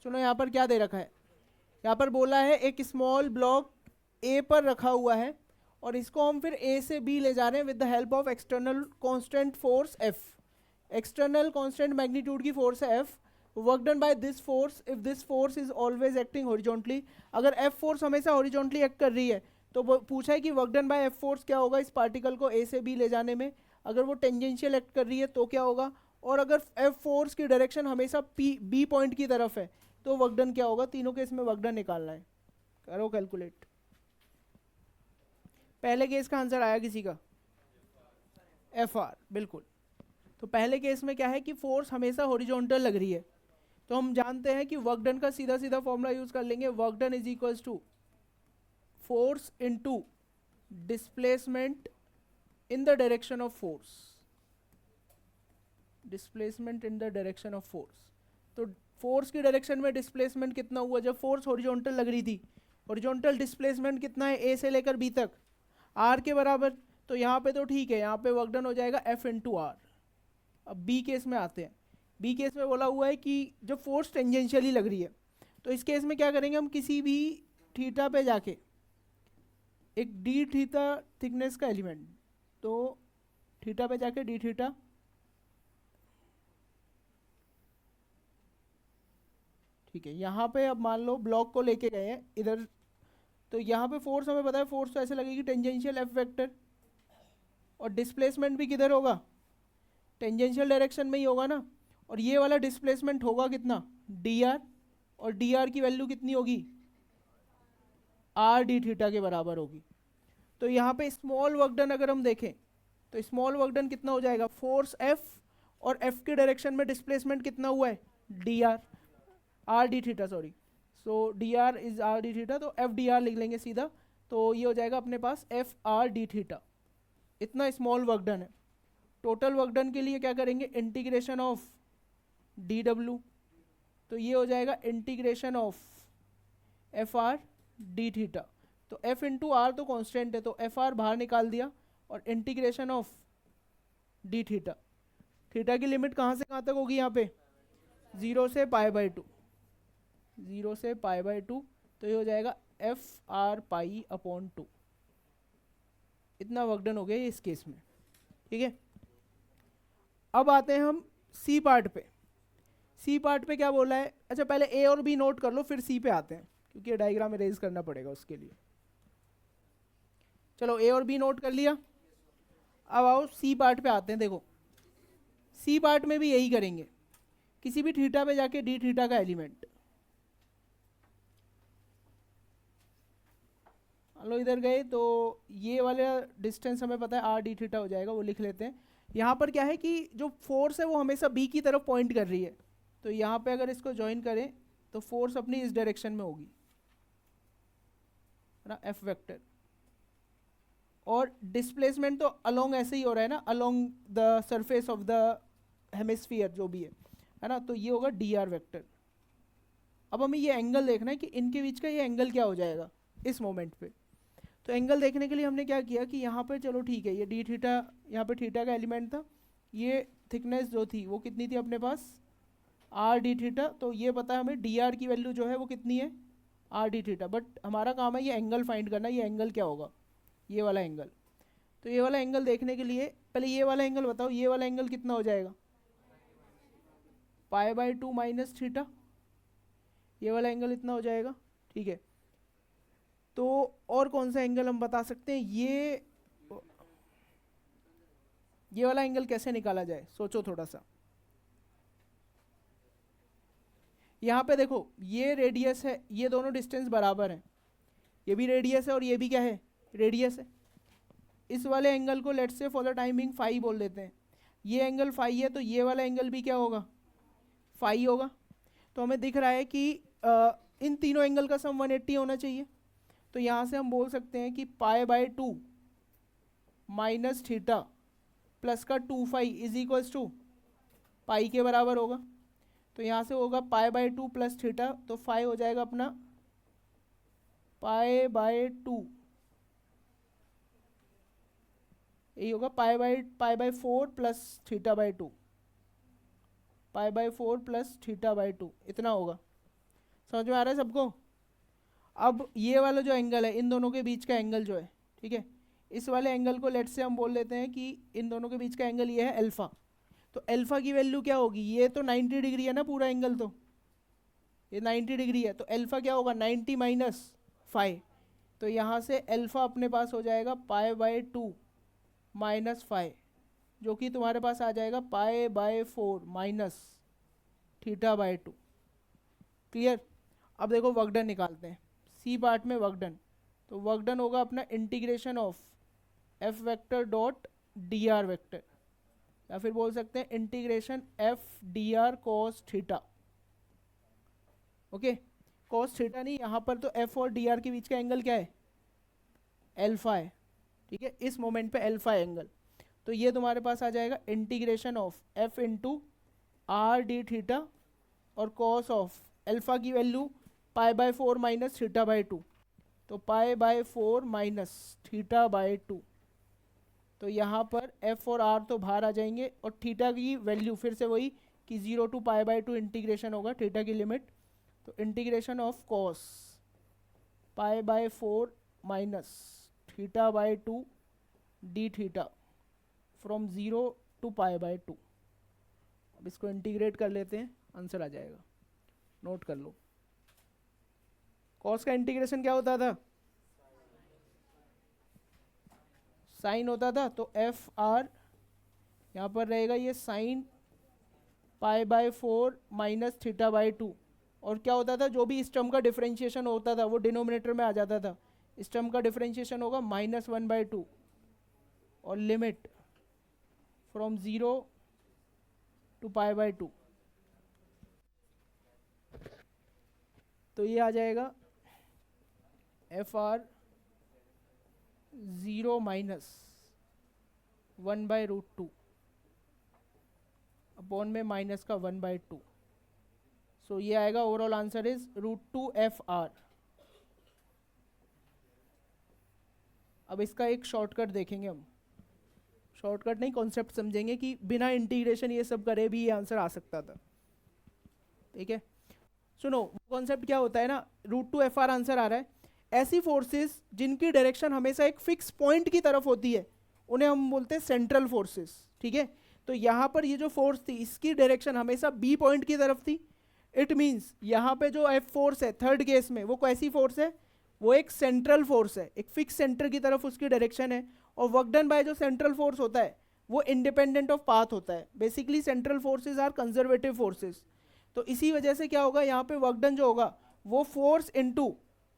सुनो यहाँ पर क्या दे रखा है, यहाँ पर बोला है एक स्मॉल ब्लॉक ए पर रखा हुआ है और इसको हम फिर ए से बी ले जा रहे हैं with the help of external constant force F. External constant magnitude की फोर्स है F, work done by this force if this force is always acting horizontally. अगर एफ फोर्स हमेशा हॉरिजॉन्टली एक्ट कर रही है तो पूछा है कि work done bye F force क्या होगा इस पार्टिकल को ए से बी ले जाने में। अगर वो टेंजेंशियल एक्ट कर रही है तो क्या होगा, और अगर एफ फोर्स की डायरेक्शन हमेशा पी बी पॉइंट की तरफ है तो वर्क डन क्या होगा। तीनों केस में वर्क डन निकालना है, करो कैलकुलेट। पहले केस का आंसर आया किसी का, एफ आर, बिल्कुल। तो पहले केस में क्या है कि फोर्स हमेशा हॉरिजॉन्टल लग रही है, तो हम जानते हैं कि वर्क डन का सीधा सीधा फॉर्मूला यूज कर लेंगे, work done is equals to force into displacement in the direction of force, displacement in the direction of force. तो फोर्स की डायरेक्शन में डिस्प्लेसमेंट कितना हुआ, जब फोर्स हॉरिजॉन्टल लग रही थी, हॉरिजॉन्टल डिस्प्लेसमेंट कितना है ए से लेकर बी तक, आर के बराबर। तो यहाँ पे तो ठीक है, यहाँ पे वर्क डन हो जाएगा एफ इंटू आर। अब बी केस में आते हैं, बी केस में बोला हुआ है कि जब फोर्स टेंजेंशियली लग रही है तो इस केस में क्या करेंगे हम, किसी भी थीटा पे जाके एक डी थीटा थिकनेस का एलिमेंट, तो थीटा पे जाके डी थीटा, ठीक है। यहाँ पे अब मान लो ब्लॉक को लेके गए हैं इधर, तो यहाँ पे फोर्स हमें पता है, फोर्स तो ऐसे लगेगी टेंजेंशियल एफ वेक्टर, और डिस्प्लेसमेंट भी किधर होगा, टेंजेंशियल डायरेक्शन में ही होगा ना। और ये वाला डिस्प्लेसमेंट होगा कितना, डी आर, और डी आर की वैल्यू कितनी होगी, आर डी थीटा के बराबर होगी। तो यहाँ पे स्मॉल वर्क डन अगर हम देखें तो स्मॉल वर्क डन कितना हो जाएगा, फोर्स एफ और एफ के डायरेक्शन में डिस्प्लेसमेंट कितना हुआ है, D R, R D theta sorry, so D R is R D theta, तो एफ डी आर लिख लेंगे सीधा। तो ये हो जाएगा अपने पास एफ आर डी थीटा, इतना स्मॉल वर्क डन है। टोटल वर्क डन के लिए क्या करेंगे, इंटीग्रेशन ऑफ डी डब्ल्यू, तो ये हो जाएगा integration of F R D theta. तो एफ इंटू आर तो कॉन्स्टेंट है, तो एफ आर बाहर निकाल दिया, और integration of D theta, theta की लिमिट कहाँ से कहाँ तक होगी यहाँ पे, 0 से पाई बाई 2, 0 से पाई बाई 2, तो ये हो जाएगा एफ आर पाई अपॉन 2। इतना वर्क डन हो गया इस केस में, ठीक है। अब आते हैं हम सी पार्ट पे। सी पार्ट पे क्या बोला है, अच्छा पहले ए और बी नोट कर लो फिर सी पे आते हैं, क्योंकि ये डायग्राम अरेंज करना पड़ेगा उसके लिए। चलो ए और बी नोट कर लिया, अब आओ सी पार्ट पे आते हैं। देखो सी पार्ट में भी यही करेंगे, किसी भी थीटा पे जाके डी थीटा का एलिमेंट, लो इधर गए तो ये वाला डिस्टेंस हमें पता है आर डी थीटा हो जाएगा, वो लिख लेते हैं। यहाँ पर क्या है कि जो फोर्स है वो हमेशा बी की तरफ पॉइंट कर रही है, तो यहाँ पे अगर इसको ज्वाइन करें तो फोर्स अपनी इस डायरेक्शन में होगी, है ना, एफ वेक्टर। और डिस्प्लेसमेंट तो अलोंग ऐसे ही हो रहा है ना, along the surface of the hemisphere जो भी है ना, तो ये होगा डी आर वेक्टर। अब हमें ये एंगल देखना है कि इनके बीच का ये एंगल क्या हो जाएगा इस मोमेंट पे। तो एंगल देखने के लिए हमने क्या किया कि यहाँ पर चलो ठीक है, ये डी थीटा, यहाँ पे थीटा का एलिमेंट था, ये थिकनेस जो थी वो कितनी थी अपने पास, आर डी थीटा। तो ये पता है हमें डी आर की वैल्यू जो है वो कितनी है, आर डी थीटा। बट हमारा काम है ये एंगल फाइंड करना, ये एंगल क्या होगा, ये वाला एंगल। तो ये वाला एंगल देखने के लिए पहले ये वाला एंगल बताओ, ये वाला एंगल कितना हो जाएगा, पाई बाई 2 माइनस थीटा, ये वाला एंगल इतना हो जाएगा, ठीक है। तो और कौन सा एंगल हम बता सकते हैं, ये वाला एंगल कैसे निकाला जाए, सोचो थोड़ा सा। यहाँ पे देखो ये रेडियस है, ये दोनों डिस्टेंस बराबर हैं, ये भी रेडियस है और ये भी क्या है, रेडियस है। इस वाले एंगल को let's say for the timing phi बोल देते हैं, ये एंगल फाई है तो ये वाला एंगल भी क्या होगा, फाई होगा। तो हमें दिख रहा है कि इन तीनों एंगल का सम 180 होना चाहिए। तो यहाँ से हम बोल सकते हैं कि pi by 2 minus theta plus का 2 फाई इज इक्वल्स टू पाई के बराबर होगा। तो यहाँ से होगा पाई बाई 2 प्लस थीटा, तो फाई हो जाएगा अपना पाई बाई 2, यही होगा pi by 4 plus theta by 2, pi by 4 plus theta by 2, इतना होगा। समझ में आ रहा है सबको? अब ये वाला जो एंगल है, इन दोनों के बीच का एंगल जो है, ठीक है, इस वाले एंगल को लेट से हम बोल लेते हैं कि इन दोनों के बीच का एंगल ये है अल्फा। तो अल्फा की वैल्यू क्या होगी? ये तो 90 डिग्री है ना पूरा एंगल, तो ये 90 डिग्री है, तो अल्फा क्या होगा? 90 माइनस 5। तो यहाँ से अल्फा अपने पास हो जाएगा π/2 माइनस 5, जो कि तुम्हारे पास आ जाएगा π/4 माइनस θ/2। क्लियर? अब देखो वर्क डन निकालते हैं, सी पार्ट में वर्क डन। तो वर्क डन होगा अपना integration of F vector dot D R vector, या फिर बोल सकते हैं integration F D R cos theta. Okay, cos theta नहीं, यहाँ पर तो एफ और डी आर के बीच का एंगल क्या है? एल्फा है, ठीक है, इस मोमेंट पे एल्फा एंगल। तो ये तुम्हारे पास आ जाएगा integration of F into R D theta और कॉस ऑफ एल्फा की वैल्यू π/4 माइनस θ/2, तो π/4 माइनस θ/2। तो यहाँ पर एफ और आर तो बाहर आ जाएंगे, और थीटा की वैल्यू फिर से वही कि 0 टू π/2 इंटीग्रेशन होगा थीटा की लिमिट। तो integration of cos π/4 minus θ/2 d theta from 0 to π/2। अब इसको इंटीग्रेट कर लेते हैं, आंसर आ जाएगा, नोट कर लो। कॉस का इंटीग्रेशन क्या होता था? साइन होता था, तो एफ आर यहाँ पर रहेगा ये साइन π/4 माइनस θ/2। और क्या होता था? जो भी इस टर्म का डिफरेंशिएशन होता था वो डिनोमिनेटर में आ जाता था। इस टर्म का डिफरेंशिएशन होगा -1/2 और लिमिट फ्रॉम 0 टू π/2। तो ये आ जाएगा एफ आर 0 माइनस 1/√2 अपॉन में माइनस का 1/2। सो ये आएगा, overall answer is √2 F R. अब इसका एक शॉर्टकट देखेंगे हम, शॉर्टकट नहीं कॉन्सेप्ट समझेंगे कि बिना इंटीग्रेशन ये सब करे भी ये आंसर आ सकता था। ठीक है, सुनो कॉन्सेप्ट क्या होता है ना, √2 एफ आर आंसर आ रहा है। ऐसी फोर्सेस जिनकी डायरेक्शन हमेशा एक फिक्स पॉइंट की तरफ होती है उन्हें हम बोलते हैं सेंट्रल फोर्सेस। ठीक है, तो यहाँ पर ये जो फोर्स थी इसकी डायरेक्शन हमेशा बी पॉइंट की तरफ थी। इट मीन्स यहाँ पे जो एफ फोर्स है थर्ड केस में, वो कैसी फोर्स है? वो एक सेंट्रल फोर्स है, एक फिक्स सेंटर की तरफ उसकी डायरेक्शन है। और वर्क डन बाय जो सेंट्रल फोर्स होता है वो इंडिपेंडेंट ऑफ पाथ होता है। Basically central forces are conservative forces. तो इसी वजह से क्या होगा, यहाँ पे वर्क डन जो होगा वो फोर्स इनटू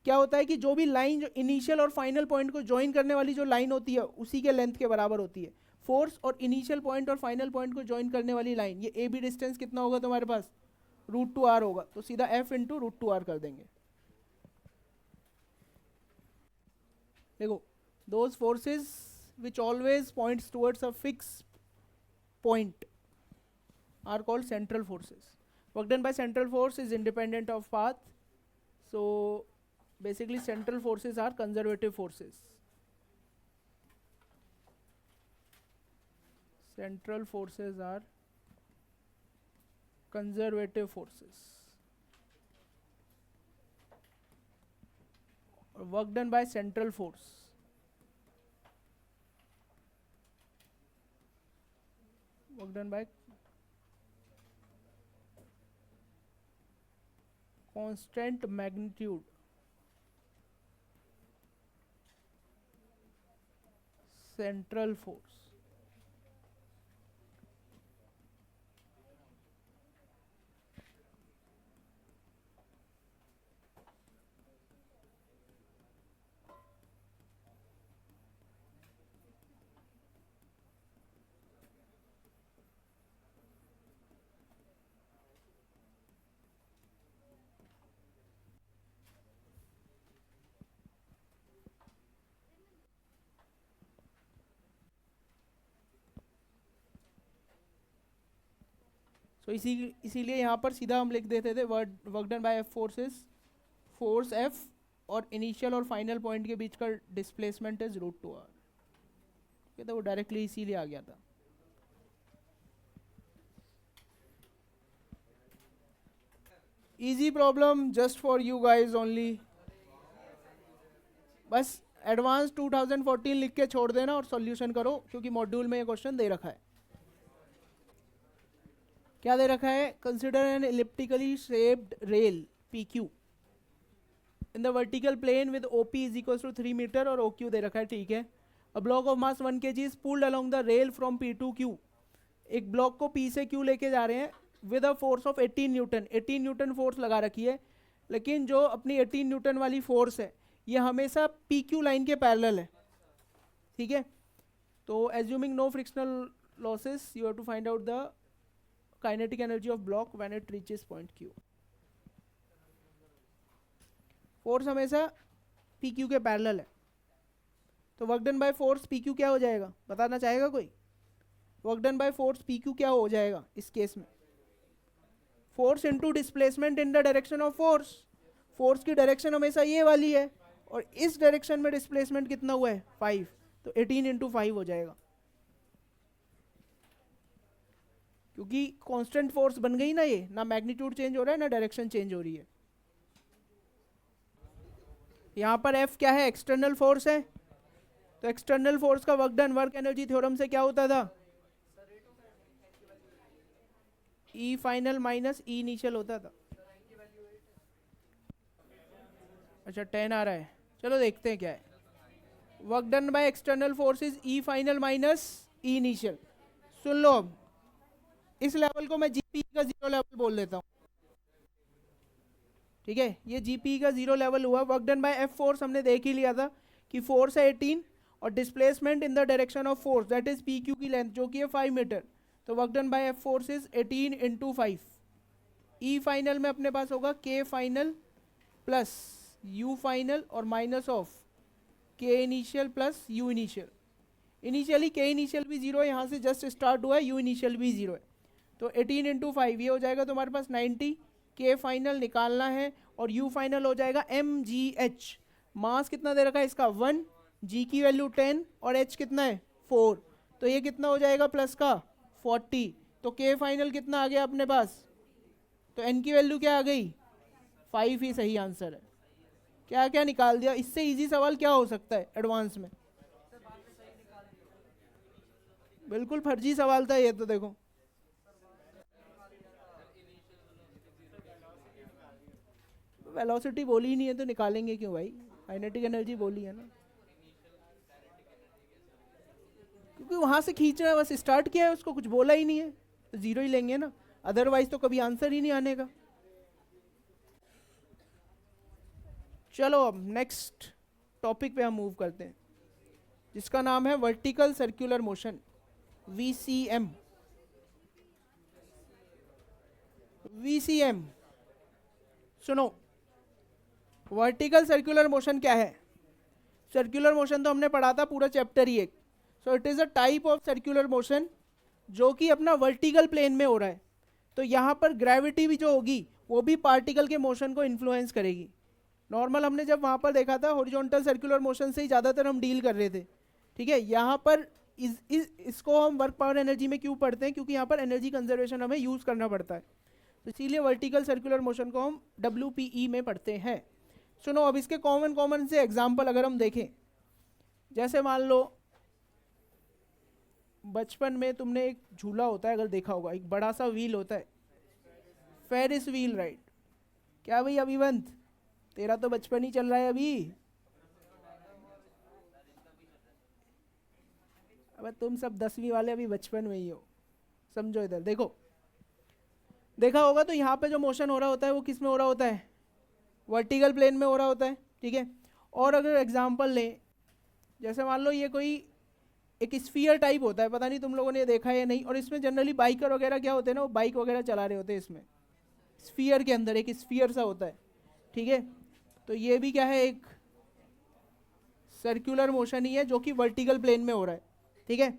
क्या होता है कि जो भी लाइन जो इनिशियल और फाइनल पॉइंट को ज्वाइन करने वाली जो लाइन होती है उसी के लेंथ के बराबर होती है। फोर्स और इनिशियल पॉइंट और फाइनल पॉइंट को ज्वाइन करने वाली लाइन, ये ए बी डिस्टेंस कितना होगा तुम्हारे पास? √2r होगा। तो सीधा f इंटू √2r कर देंगे। देखो, those forces which always points towards a fixed point are called central forces. Work done by central force is independent of path. So basically central forces are conservative forces. Central forces are conservative forces. Work done by central force, work done by constant magnitude central force. तो इसीलिए यहाँ पर सीधा हम लिख देते थे work done bye F forces, force F और इनिशियल और फाइनल पॉइंट के बीच का डिस्प्लेसमेंट इज √2r। तो वो डायरेक्टली इसीलिए आ गया था। Easy problem just for you guys only. बस एडवांस 2014 लिख के छोड़ देना और सॉल्यूशन करो, क्योंकि मॉड्यूल में ये क्वेश्चन दे रखा है। क्या दे रखा है? Consider an elliptically shaped rail PQ in the vertical plane with OP is equal to 3 metre और OQ दे रखा है, ठीक है। A block of mass 1 kg is pulled along the rail from P to Q। एक block को P से Q लेके जा रहे हैं with a force of 18 newton. 18 newton force लगा रखी है, लेकिन जो अपनी 18 न्यूटन वाली फोर्स है ये हमेशा PQ लाइन के पैरेलल है, ठीक है। तो assuming no frictional losses you have to find out the kinetic energy of block when it reaches point Q। Force हमेशा PQ के पैरेलल है, तो work done by force PQ क्या हो जाएगा? बताना चाहेगा कोई? Work done by force PQ क्या हो जाएगा इस केस में? Force into displacement in the direction of force. Force की डायरेक्शन हमेशा ये वाली है, और इस डायरेक्शन में डिस्प्लेसमेंट कितना हुआ है? 5, तो 18 इंटू 5 हो जाएगा, क्योंकि कांस्टेंट फोर्स बन गई ना ये, ना मैग्नीट्यूड चेंज हो रहा है ना डायरेक्शन चेंज हो रही है। यहाँ पर F क्या है? एक्सटर्नल फोर्स है, तो एक्सटर्नल फोर्स का work done work energy theorem से क्या होता था? E final minus E initial होता था। अच्छा 10 आ रहा है, चलो देखते हैं क्या है। Work done by external forces E final minus E initial. सुन लो, अब इस लेवल को मैं GPE का 0 लेवल बोल देता हूँ, ठीक है। ये GPE का 0 लेवल हुआ। Work done by F force हमने देख ही लिया था कि फोर्स है 18 और displacement in the direction of force that is PQ की लेंथ जो कि है 5 मीटर। तो work done by F force is 18 into 5। E final में अपने पास होगा K final plus U final और minus of K initial plus U initial. Initially K initial भी 0 है, यहाँ से जस्ट स्टार्ट हुआ है, U इनिशियल भी 0 है, तो 18 इंटू 5 ये हो जाएगा तुम्हारे पास 90। K फाइनल निकालना है और U फाइनल हो जाएगा mgh। मास कितना दे रखा है इसका? 1, G की वैल्यू 10 और H कितना है? 4, तो ये कितना हो जाएगा प्लस का 40। तो K फाइनल कितना आ गया अपने पास? तो N की वैल्यू क्या आ गई? 5 ही सही आंसर है। क्या क्या निकाल दिया? इससे इजी सवाल क्या हो सकता है एडवांस में? बिल्कुल फर्जी सवाल था ये तो। देखो वेलोसिटी बोली ही नहीं है तो निकालेंगे क्यों भाई? काइनेटिक एनर्जी बोली है ना, क्योंकि वहां से खींचना है, बस स्टार्ट किया है, उसको कुछ बोला ही नहीं है, तो 0 ही लेंगे ना, अदरवाइज तो कभी आंसर ही नहीं आने का। चलो अब नेक्स्ट टॉपिक पे हम मूव करते हैं, जिसका नाम है vertical circular motion, VCM। VCM सुनो, वर्टिकल सर्कुलर मोशन क्या है? सर्कुलर मोशन तो हमने पढ़ा था पूरा चैप्टर ही एक। So it is a type of circular motion जो कि अपना वर्टिकल प्लेन में हो रहा है। तो यहाँ पर ग्रेविटी भी जो होगी वो भी पार्टिकल के मोशन को इन्फ्लुएंस करेगी। नॉर्मल हमने जब वहाँ पर देखा था हॉरिजॉन्टल सर्कुलर मोशन से ही ज़्यादातर हम डील कर रहे थे, ठीक है। यहाँ पर इसको हम वर्क पावर एनर्जी में क्यों पढ़ते हैं? क्योंकि यहाँ पर एनर्जी कंजर्वेशन हमें यूज़ करना पड़ता है, तो इसीलिए वर्टिकल सर्कुलर मोशन को हम WPE में पढ़ते हैं। सुनो, अब इसके कॉमन से एग्जाम्पल अगर हम देखें, जैसे मान लो बचपन में तुमने एक झूला होता है अगर देखा होगा, एक बड़ा सा व्हील होता है, फेरिस व्हील, राइट? क्या भाई अभिवंत, तेरा तो बचपन ही चल रहा है अभी। अब तुम सब 10वीं वाले अभी बचपन में ही हो, समझो। इधर देखो, देखा होगा तो यहाँ पे जो मोशन हो रहा होता है वो किस में हो रहा होता है? वर्टिकल प्लेन में हो रहा होता है, ठीक है। और अगर एग्जांपल लें, जैसे मान लो ये कोई एक स्फीयर टाइप होता है, पता नहीं तुम लोगों ने देखा है या नहीं, और इसमें जनरली बाइकर वगैरह क्या होते हैं ना, वो बाइक वगैरह चला रहे होते हैं, इसमें स्फीयर के अंदर एक स्फीयर सा होता है, ठीक है। तो ये भी क्या है? एक सर्कुलर मोशन ही है जो कि वर्टिकल प्लेन में हो रहा है, ठीक है।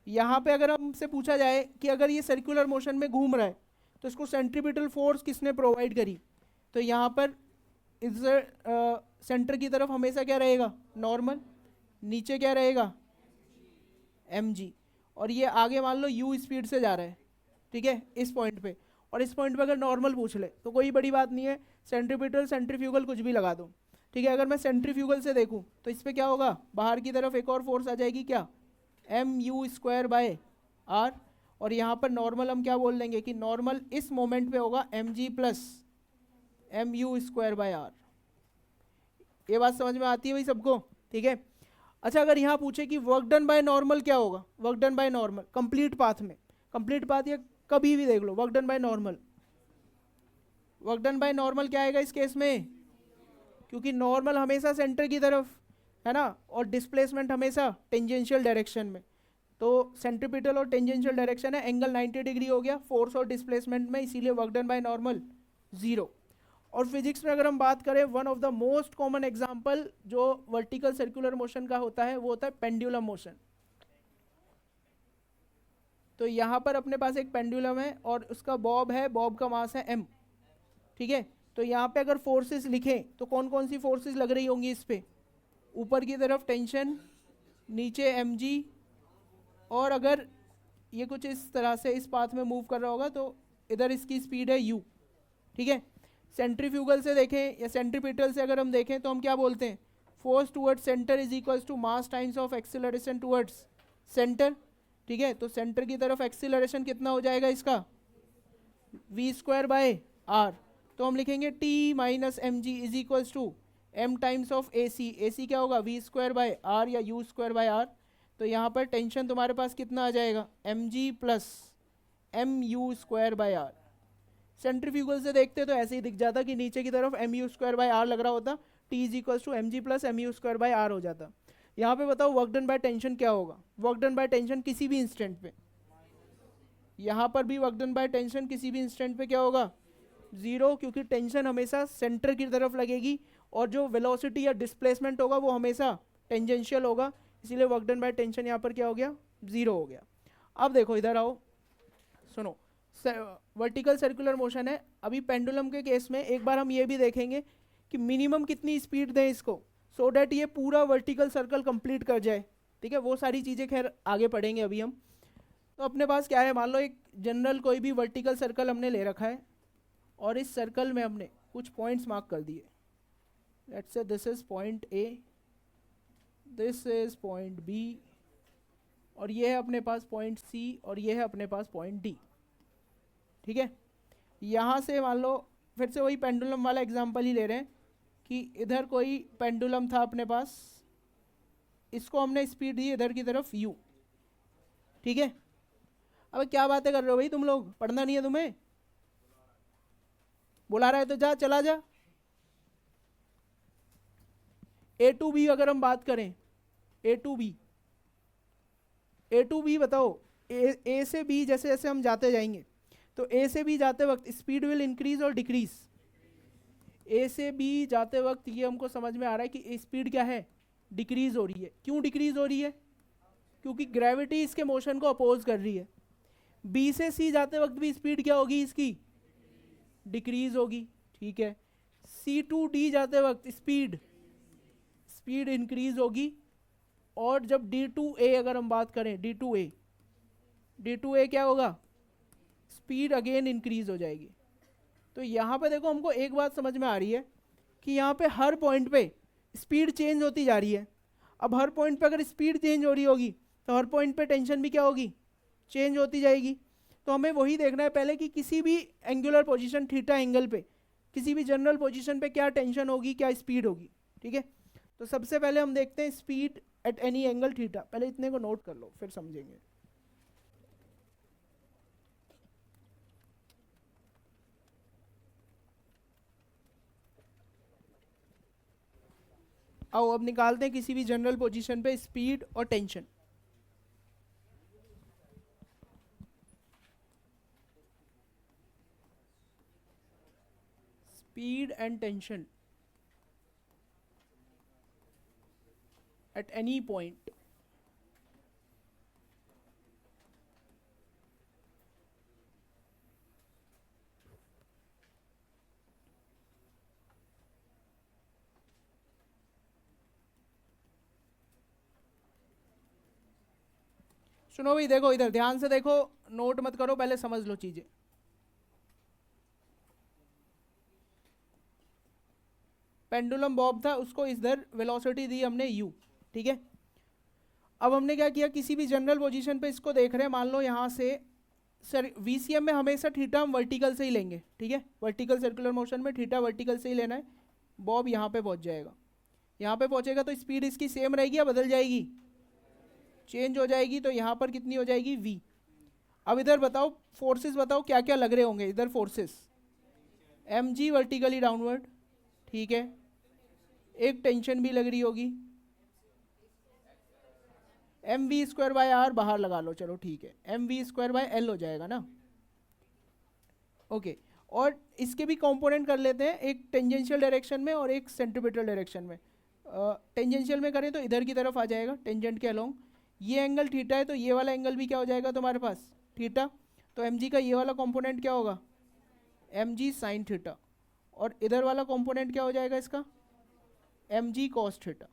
यहाँ पे अगर हमसे पूछा जाए कि अगर ये सर्कुलर मोशन में घूम रहा है तो इसको सेंट्रीपिटल फोर्स किसने प्रोवाइड करी? तो यहाँ पर इस सेंटर की तरफ हमेशा क्या रहेगा? नॉर्मल। नीचे क्या रहेगा? mg। और ये आगे मान लो u स्पीड से जा रहा है, ठीक है, इस पॉइंट पे, और इस पॉइंट पे अगर नॉर्मल पूछ ले तो कोई बड़ी बात नहीं है, सेंट्रीपिटल सेंट्रीफ्यूगल कुछ भी लगा दो, ठीक है। अगर मैं सेंट्रीफ्यूगल से देखूँ तो इस पर क्या होगा, बाहर की तरफ एक और फोर्स आ जाएगी, क्या, mu²/r, और यहाँ पर नॉर्मल हम क्या बोल देंगे कि नॉर्मल इस मोमेंट पे होगा mg प्लस mu²/r। ये बात समझ में आती है भाई सबको, ठीक है। अच्छा, अगर यहाँ पूछे कि वर्क डन बाय नॉर्मल क्या होगा, work done by normal complete path में, कंप्लीट पाथ या कभी भी देख लो, work done by normal, work done by normal क्या आएगा इस केस में, क्योंकि नॉर्मल हमेशा सेंटर की तरफ है ना, और डिस्प्लेसमेंट हमेशा टेंजेंशियल डायरेक्शन में, तो सेंट्रीपिटल और टेंजेंशियल डायरेक्शन है, एंगल 90 डिग्री हो गया फोर्स और डिस्प्लेसमेंट में, इसीलिए वर्क डन बाय नॉर्मल 0। और फिजिक्स में अगर हम बात करें, one of the most common example जो वर्टिकल सर्कुलर मोशन का होता है वो होता है पेंडुलम मोशन। तो यहाँ पर अपने पास एक पेंडुलम है और उसका बॉब है, बॉब का मास है m, ठीक है। तो यहाँ पे अगर फोर्सेस लिखें तो कौन कौन सी फोर्सेस लग रही होंगी इस पे, ऊपर की तरफ टेंशन, नीचे mg, और अगर ये कुछ इस तरह से इस पाथ में मूव कर रहा होगा तो इधर इसकी स्पीड है u, ठीक है। सेंट्रीफ्यूगल से देखें या सेंट्रीपिटल से अगर हम देखें तो हम क्या बोलते हैं, force towards centre is equals to mass times of acceleration towards centre, ठीक है। तो सेंटर की तरफ एक्सेलरेशन कितना हो जाएगा इसका, v²/r, तो हम लिखेंगे t minus mg is equals to m times of ac, ac क्या होगा v²/r या u²/r, तो यहाँ पर टेंशन तुम्हारे पास कितना आ जाएगा, mg प्लस mu²/r। सेंट्रीफ्यूगल से देखते तो ऐसे ही दिख जाता कि नीचे की तरफ mu²/r लग रहा होता, t is equals to mg plus mu²/r हो जाता। यहाँ पे बताओ वर्क डन बाय टेंशन क्या होगा, वर्क डन बाय टेंशन किसी भी इंस्टेंट पे, यहाँ पर भी वर्क डन बाय टेंशन किसी भी इंस्टेंट पे क्या होगा, 0, क्योंकि टेंशन हमेशा सेंटर की तरफ लगेगी और जो वेलोसिटी या डिस्प्लेसमेंट होगा वो हमेशा टेंजेंशियल होगा, इसीलिए वर्क डन बाय टेंशन यहाँ पर क्या हो गया, 0 हो गया। अब देखो इधर आओ, सुनो, वर्टिकल सर्कुलर मोशन है, अभी पेंडुलम के केस में एक बार हम ये भी देखेंगे कि मिनिमम कितनी स्पीड दें इसको, सो डैट ये पूरा वर्टिकल सर्कल कंप्लीट कर जाए, ठीक है। वो सारी चीज़ें खैर आगे पढ़ेंगे अभी हम। तो अपने पास क्या है, मान लो एक जनरल कोई भी वर्टिकल सर्कल हमने ले रखा है और इस सर्कल में हमने कुछ पॉइंट्स मार्क कर दिए, let's say this is point A, this is point B, और ये है अपने पास पॉइंट सी, और ये है अपने पास पॉइंट डी, ठीक है। यहाँ से मान लो फिर से वही पेंडुलम वाला एग्जांपल ही ले रहे हैं कि इधर कोई पेंडुलम था अपने पास, इसको हमने स्पीड दी इधर की तरफ u, ठीक है। अब क्या बातें कर रहे हो भाई तुम लोग, पढ़ना नहीं है तुम्हें, बुला रहा है तो जा, चला जा। a टू b अगर हम बात करें, a टू बी बताओ, a से b जैसे जैसे हम जाते जाएंगे तो a से b जाते वक्त स्पीड विल इंक्रीज और डिक्रीज, a से b जाते वक्त ये हमको समझ में आ रहा है कि स्पीड क्या है, डिक्रीज हो रही है। क्यों डिक्रीज हो रही है, क्योंकि ग्रेविटी इसके मोशन को अपोज कर रही है। b से c जाते वक्त भी स्पीड क्या होगी इसकी, डिक्रीज होगी, ठीक है। c टू d जाते वक्त स्पीड इंक्रीज होगी, और जब d टू a अगर हम बात करें, d टू a क्या होगा, स्पीड अगेन इंक्रीज हो जाएगी। तो यहाँ पे देखो हमको एक बात समझ में आ रही है कि यहाँ पे हर पॉइंट पे स्पीड चेंज होती जा रही है। अब हर पॉइंट पे अगर स्पीड चेंज हो रही होगी तो हर पॉइंट पे टेंशन भी क्या होगी, चेंज होती जाएगी। तो हमें वही देखना है पहले कि किसी भी एंगुलर पोजीशन थीटा एंगल पे, किसी भी जनरल पोजीशन पे क्या टेंशन होगी, क्या स्पीड होगी, ठीक है। तो सबसे पहले हम देखते हैं speed at any angle theta, पहले इतने को नोट कर लो फिर समझेंगे। आओ अब निकालते हैं किसी भी जनरल पोजीशन पे स्पीड और tension. Speed and tension at any point, सुनो भाई, देखो इधर ध्यान से देखो, नोट मत करो, पहले समझ लो चीजें। पेंडुलम बॉब था, उसको इधर वेलोसिटी दी हमने u, ठीक है। अब हमने क्या किया, किसी भी जनरल पोजीशन पे इसको देख रहे हैं, मान लो यहाँ से सर वीसीएम में हमेशा थीटा हम वर्टिकल से ही लेंगे, ठीक है, वर्टिकल सर्कुलर मोशन में थीटा वर्टिकल से ही लेना है। बॉब यहाँ पे पहुँच जाएगा, यहाँ पे पहुँचेगा तो स्पीड इसकी सेम रहेगी या बदल जाएगी, चेंज हो जाएगी। तो यहाँ पर कितनी हो जाएगी v। अब इधर बताओ फोर्सेस, बताओ क्या क्या लग रहे होंगे इधर फोर्सेस, mg वर्टिकली डाउनवर्ड, ठीक है, एक टेंशन भी लग रही होगी, m v square by r बाहर लगा लो, चलो ठीक है, m v square by l हो जाएगा ना, ओके। और इसके भी कंपोनेंट कर लेते हैं, एक टेंजेंशियल डायरेक्शन में और एक सेंट्रीपिटल डायरेक्शन में। टेंजेंशियल में करें तो इधर की तरफ आ जाएगा टेंजेंट के अलोंग, ये एंगल थीटा है तो ये वाला एंगल भी क्या हो जाएगा तुम्हारे पास, थीटा। तो एम जी का ये वाला कंपोनेंट क्या होगा, एम जी साइन थीटा, और इधर वाला कंपोनेंट क्या हो जाएगा इसका, m g cos theta,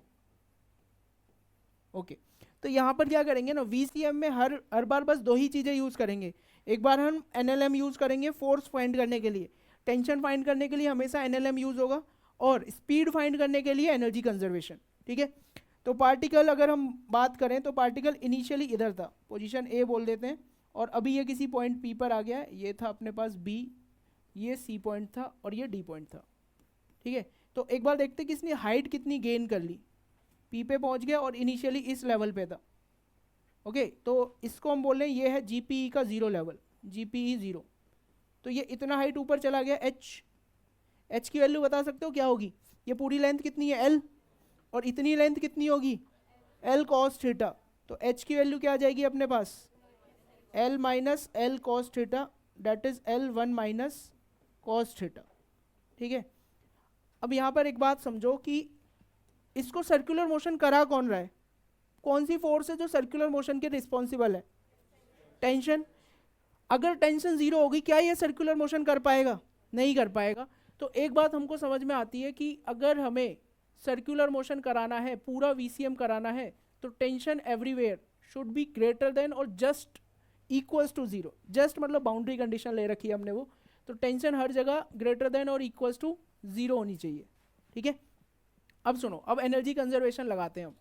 okay. तो यहाँ पर क्या करेंगे ना, वीसीएम में हर बार बस दो ही चीज़ें यूज़ करेंगे। एक बार हम एनएलएम यूज़ करेंगे फोर्स फाइंड करने के लिए, टेंशन फाइंड करने के लिए हमेशा एनएलएम यूज़ होगा, और स्पीड फाइंड करने के लिए एनर्जी कंजर्वेशन, ठीक है। तो पार्टिकल अगर हम बात करें तो पार्टिकल इनिशियली इधर था, पोजीशन ए बोल देते हैं, और अभी ये किसी पॉइंट पी पर आ गया, ये था अपने पास बी, ये सी पॉइंट था और ये डी पॉइंट था, ठीक है। तो एक बार देखते कि इसने हाइट कितनी गेन कर ली, पी पे पहुंच गया और इनिशियली इस लेवल पे था, ओके। तो इसको हम बोल रहे हैं ये है जीपीई का जीरो लेवल, जीपीई जीरो। तो ये इतना हाइट ऊपर चला गया, एच की वैल्यू बता सकते हो क्या होगी, ये पूरी लेंथ कितनी है एल, और इतनी लेंथ कितनी होगी एल कॉस थीटा। तो एच की वैल्यू क्या आ जाएगी अपने पास, L minus L cos theta, that is L one minus cos theta, ठीक है। अब यहाँ पर एक बात समझो कि इसको सर्कुलर मोशन करा कौन रहा है, कौन सी फोर्स है जो सर्कुलर मोशन के रिस्पॉन्सिबल है, टेंशन। अगर टेंशन जीरो होगी क्या ये सर्कुलर मोशन कर पाएगा, नहीं कर पाएगा। तो एक बात हमको समझ में आती है कि अगर हमें सर्कुलर मोशन कराना है, पूरा वीसीएम कराना है, तो tension everywhere should be greater than और just equals to zero. Just मतलब बाउंड्री कंडीशन ले रखी है हमने वो, तो टेंशन हर जगह ग्रेटर देन और इक्वल्स टू जीरो होनी चाहिए, ठीक है। अब सुनो, अब एनर्जी कंजर्वेशन लगाते हैं हम।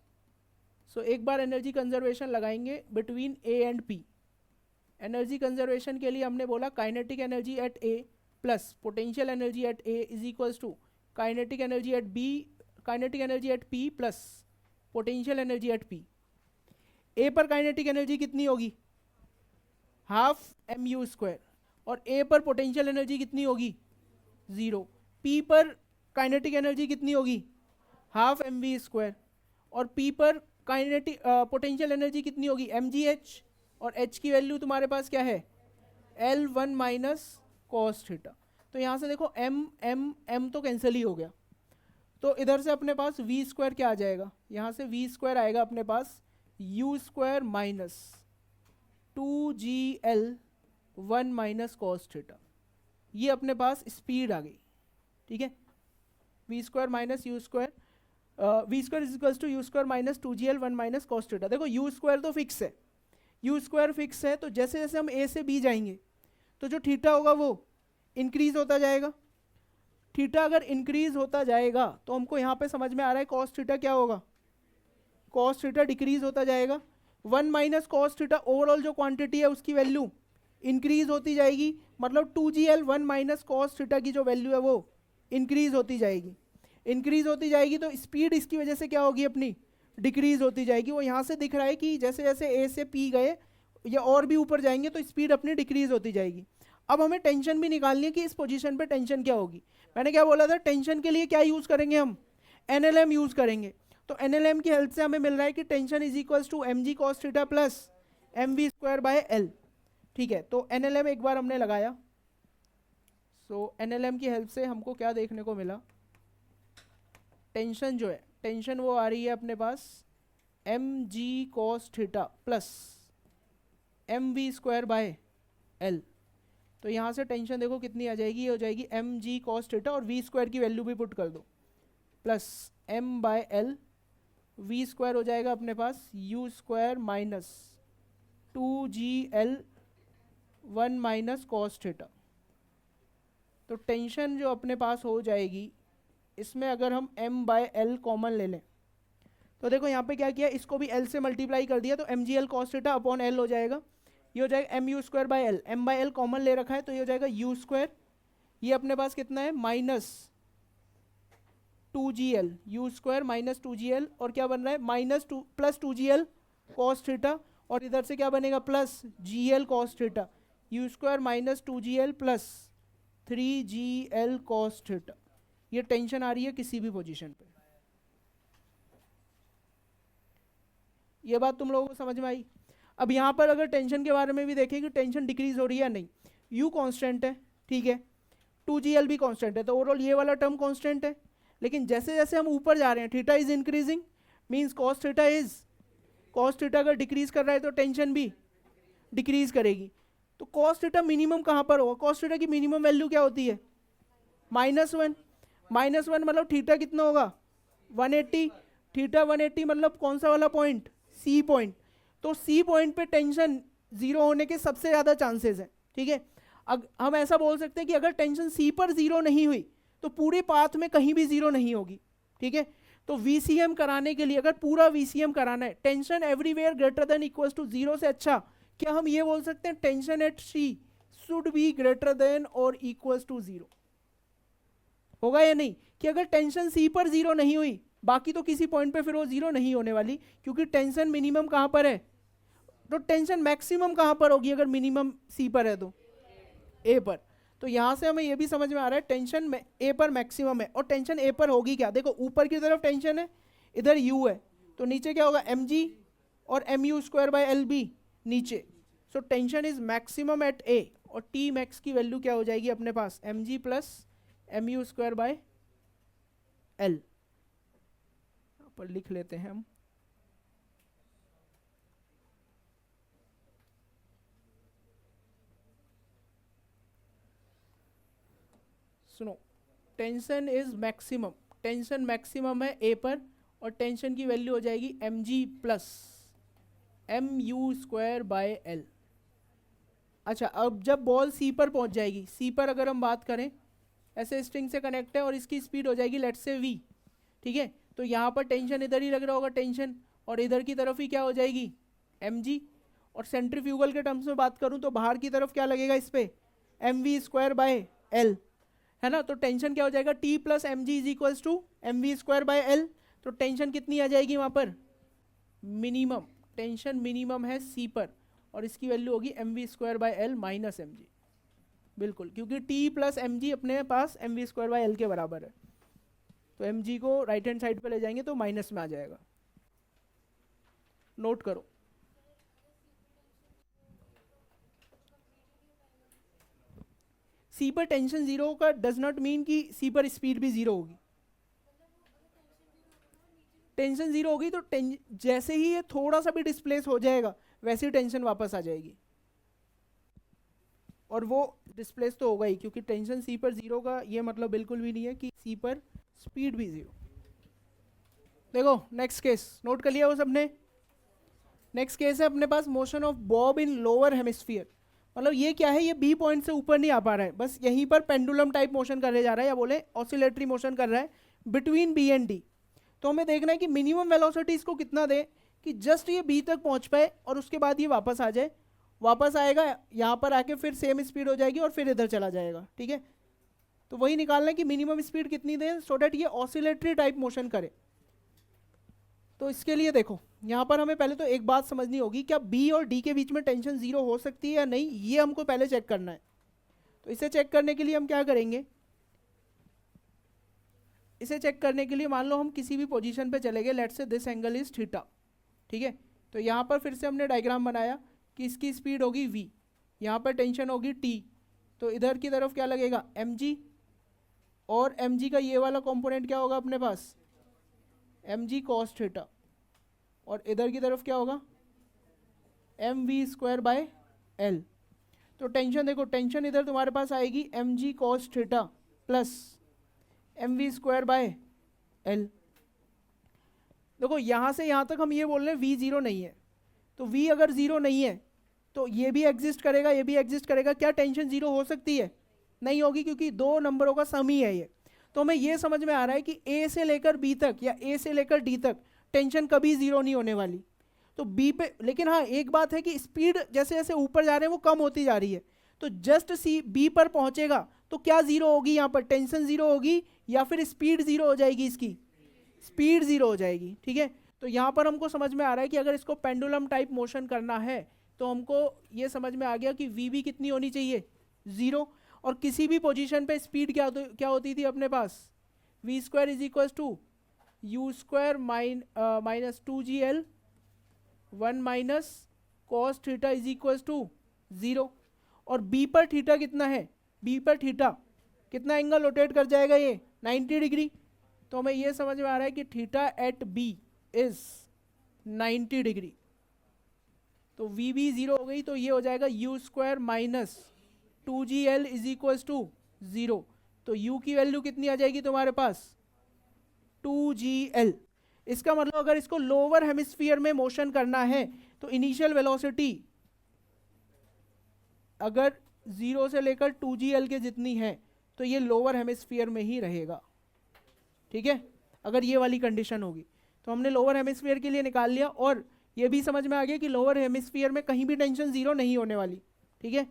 सो एक बार एनर्जी कंजर्वेशन लगाएंगे between A and P. Energy conservation के लिए हमने बोला kinetic energy at A plus potential energy at A is equals to kinetic energy at B, kinetic energy at P plus potential energy at P. A पर kinetic energy कितनी होगी, half M you square, और ए पर potential energy कितनी होगी, zero. P पर kinetic energy कितनी होगी, हाफ एम वी स्क्वायर, और पी पर काइनेटिक पोटेंशियल एनर्जी कितनी होगी, एम जी एच, और एच की वैल्यू तुम्हारे पास क्या है, L one minus cos theta. तो यहाँ से देखो एम एम एम तो कैंसिल ही हो गया, तो इधर से अपने पास वी स्क्वायर क्या आ जाएगा, यहाँ से वी स्क्वायर आएगा अपने पास u square minus two g L one minus cos theta. ये अपने पास स्पीड आ गई, ठीक है। V square minus u square, v square is equals to u square minus two g L one minus cos theta. देखो u square तो fix है, यू स्क्वायर फिक्स है, तो जैसे जैसे हम ए से बी जाएंगे तो जो थीटा होगा वो इंक्रीज होता जाएगा। थीटा अगर इंक्रीज होता जाएगा तो हमको यहाँ पे समझ में आ रहा है कॉस थीटा क्या होगा, कॉस थीटा डिक्रीज होता जाएगा। One minus cos theta overall जो क्वांटिटी है उसकी वैल्यू इंक्रीज होती जाएगी, मतलब two g L one minus cos theta की जो वैल्यू है वो इंक्रीज होती जाएगी। इंक्रीज होती जाएगी तो स्पीड इसकी वजह से क्या होगी अपनी, डिक्रीज होती जाएगी। वो यहाँ से दिख रहा है कि जैसे जैसे ए से पी गए या और भी ऊपर जाएंगे तो स्पीड अपनी डिक्रीज होती जाएगी। अब हमें टेंशन भी निकालनी है कि इस पोजीशन पे टेंशन क्या होगी। मैंने क्या बोला था, टेंशन के लिए क्या यूज़ करेंगे हम, एनएलएम यूज़ करेंगे। तो एनएलएम की हेल्प से हमें मिल रहा है कि tension is equals to m g cos theta plus m v square by l, ठीक है। तो एनएलएम एक बार हमने लगाया, सो एनएलएम की हेल्प से हमको क्या देखने को मिला, टेंशन जो है, टेंशन वो आ रही है अपने पास m g cos theta plus m v square by L. तो यहाँ से टेंशन देखो कितनी आ जाएगी, ये हो जाएगी एम जी कॉस थीटा, और वी स्क्वायर की वैल्यू भी पुट कर दो, plus m by L, v square हो जाएगा अपने पास u square minus two g L one minus cos theta. तो टेंशन जो अपने पास हो जाएगी इसमें अगर हम m/l कॉमन ले लें तो देखो यहाँ पे क्या किया, इसको भी l से मल्टीप्लाई कर दिया तो mgl cos theta upon l हो जाएगा। ये हो जाएगा mu²/l, m/l कॉमन ले रखा है तो ये हो जाएगा u²। ये अपने पास कितना है -2gl, u² -2gl, और क्या बन रहा है +2gl cos थीटा, और इधर से क्या बनेगा +gl cos theta, u² -2gl plus 3gl cos theta. ये टेंशन आ रही है किसी भी पोजीशन पे। ये बात तुम लोगों को समझ में आई? अब यहाँ पर अगर टेंशन के बारे में भी देखें कि टेंशन डिक्रीज हो रही है या नहीं, u कांस्टेंट है, ठीक है, 2gl भी कांस्टेंट है, तो ओवरऑल ये वाला टर्म कांस्टेंट है। लेकिन जैसे जैसे हम ऊपर जा रहे हैं theta is increasing, means cos theta अगर डिक्रीज कर रहा है तो टेंशन भी डिक्रीज करेगी। तो cos थीटा मिनिमम कहाँ पर होगा? cos थीटा की मिनिमम वैल्यू क्या होती है? -1। -1 मतलब थीटा कितना होगा 180, थीटा 180 मतलब कौन सा वाला पॉइंट? C point. तो सी पॉइंट पे टेंशन जीरो होने के सबसे ज़्यादा चांसेस हैं, ठीक है। हम ऐसा बोल सकते हैं कि अगर टेंशन सी पर जीरो नहीं हुई तो पूरे पाथ में कहीं भी जीरो नहीं होगी, ठीक है। तो वीसीएम कराने के लिए अगर पूरा वीसीएम कराना है, tension everywhere greater than equals to zero से अच्छा क्या हम ये बोल सकते हैं tension at C should be greater than और इक्वल्स टू जीरो? होगा या नहीं? कि अगर टेंशन सी पर जीरो नहीं हुई बाकी तो किसी पॉइंट पे फिर वो जीरो नहीं होने वाली, क्योंकि टेंशन मिनिमम कहाँ पर है? तो टेंशन मैक्सिमम कहाँ पर होगी अगर मिनिमम सी पर है तो ए पर। तो यहाँ से हमें ये भी समझ में आ रहा है टेंशन ए पर मैक्सिमम है। और टेंशन ए पर होगी क्या? देखो ऊपर की तरफ टेंशन है, इधर यू है, तो नीचे क्या होगा mg और mu²/l भी नीचे। So tension is maximum at A, और टी मैक्स की वैल्यू क्या हो जाएगी अपने पास? mg plus mu²/l। पर लिख लेते हैं हम, सुनो, tension is maximum, tension maximum है ए पर, और टेंशन की वैल्यू हो जाएगी mg प्लस mu²/l। अच्छा, अब जब बॉल सी पर पहुंच जाएगी, सी पर अगर हम बात करें, ऐसे स्ट्रिंग से कनेक्ट है और इसकी स्पीड हो जाएगी लेट्स से v, ठीक है। तो यहाँ पर टेंशन इधर ही लग रहा होगा टेंशन, और इधर की तरफ ही क्या हो जाएगी mg, और सेंट्रीफ्यूगल के टर्म्स में बात करूँ तो बाहर की तरफ क्या लगेगा इस पे? mv²/l, है ना। तो टेंशन क्या हो जाएगा? t plus mg is equals to mv²/l। तो टेंशन कितनी आ जाएगी वहाँ पर? मिनिमम। टेंशन मिनिमम है सी पर, और इसकी वैल्यू होगी mv²/l माइनस mg, बिल्कुल, क्योंकि t प्लस mg अपने पास mv²/l के बराबर है। तो mg को राइट हैंड साइड पे ले जाएंगे तो माइनस में आ जाएगा। नोट करो, सी पर टेंशन जीरो का डज नॉट मीन कि सी पर स्पीड भी जीरो होगी। टेंशन जीरो होगी तो जैसे ही ये थोड़ा सा भी डिस्प्लेस हो जाएगा वैसे ही टेंशन वापस आ जाएगी, और वो डिस्प्लेस तो होगा ही, क्योंकि टेंशन सी पर जीरो का ये मतलब बिल्कुल भी नहीं है कि सी पर स्पीड भी जीरो। देखो नेक्स्ट केस नोट कर लिया वो सबने? नेक्स्ट केस है अपने पास motion of bob in lower hemisphere. मतलब ये क्या है? ये बी पॉइंट से ऊपर नहीं आ पा रहा है, बस यहीं पर पेंडुलम टाइप मोशन करने जा रहा है, या बोले ऑसिलेटरी मोशन कर रहा है बिटवीन बी एंड डी। तो हमें देखना है कि मिनिमम वेलोसिटी इसको कितना दे कि जस्ट ये बी तक पहुंच पाए और उसके बाद ये वापस आ जाए। वापस आएगा यहाँ पर आके फिर सेम स्पीड हो जाएगी और फिर इधर चला जाएगा, ठीक है। तो वही निकालना है कि मिनिमम स्पीड कितनी दे सो डैट ये ऑसिलेटरी टाइप मोशन करे। तो इसके लिए देखो यहाँ पर हमें पहले तो एक बात समझनी होगी, क्या बी और डी के बीच में टेंशन जीरो हो सकती है या नहीं, ये हमको पहले चेक करना है। तो इसे चेक करने के लिए हम क्या करेंगे? इसे चेक करने के लिए मान लो हम किसी भी पोजीशन पे चले गए, let's say this angle is theta, ठीक है। तो यहाँ पर फिर से हमने डायग्राम बनाया कि इसकी स्पीड होगी v, यहाँ पर टेंशन होगी t, तो इधर की तरफ क्या लगेगा mg, और mg का ये वाला कंपोनेंट क्या होगा अपने पास mg cos थीटा, और इधर की तरफ क्या होगा mv²/l। तो टेंशन देखो, टेंशन इधर तुम्हारे पास आएगी mg cos theta plus mv²/l। देखो यहाँ से यहाँ तक हम ये बोल रहे हैं v जीरो नहीं है, तो v अगर जीरो नहीं है तो ये भी एग्जिस्ट करेगा, ये भी एग्जिस्ट करेगा। क्या टेंशन जीरो हो सकती है? नहीं होगी, क्योंकि दो नंबरों का सम ही है ये। तो हमें ये समझ में आ रहा है कि ए से लेकर बी तक या ए से लेकर डी तक टेंशन कभी जीरो नहीं होने वाली। तो बी पे, लेकिन हाँ एक बात है कि स्पीड जैसे जैसे ऊपर जा रहे हैं वो कम होती जा रही है। तो जस्ट सी बी पर पहुंचेगा तो क्या जीरो होगी, यहाँ पर टेंशन जीरो होगी या फिर स्पीड जीरो हो जाएगी, इसकी स्पीड जीरो हो जाएगी। ठीक है, तो यहाँ पर हमको समझ में आ रहा है कि अगर इसको पेंडुलम टाइप मोशन करना है तो हमको ये समझ में आ गया कि वी भी कितनी होनी चाहिए, जीरो। और किसी भी पोजीशन पे स्पीड क्या होती थी अपने पास, v square is equal to u square minus 2gl 1 minus cos theta is equal to 0। और बी पर थीटा कितना है, बी पर थीटा कितना एंगल रोटेट कर जाएगा, ये 90 डिग्री। तो हमें ये समझ में आ रहा है कि theta at B is 90 degree. तो वी भी जीरो हो गई, तो ये हो जाएगा u square minus 2gl is equal to 0। तो u की वैल्यू कितनी आ जाएगी तुम्हारे पास, 2gl। इसका मतलब अगर इसको लोअर हेमिस्फीयर में मोशन करना है तो इनिशियल वेलोसिटी अगर 0 से लेकर 2gl के जितनी है तो ये लोअर हेमिस्फीयर में ही रहेगा। ठीक है, अगर ये वाली कंडीशन होगी तो हमने लोअर हेमिस्फीयर के लिए निकाल लिया, और ये भी समझ में आ गया कि लोअर हेमिस्फीयर में कहीं भी टेंशन जीरो नहीं होने वाली। ठीक है,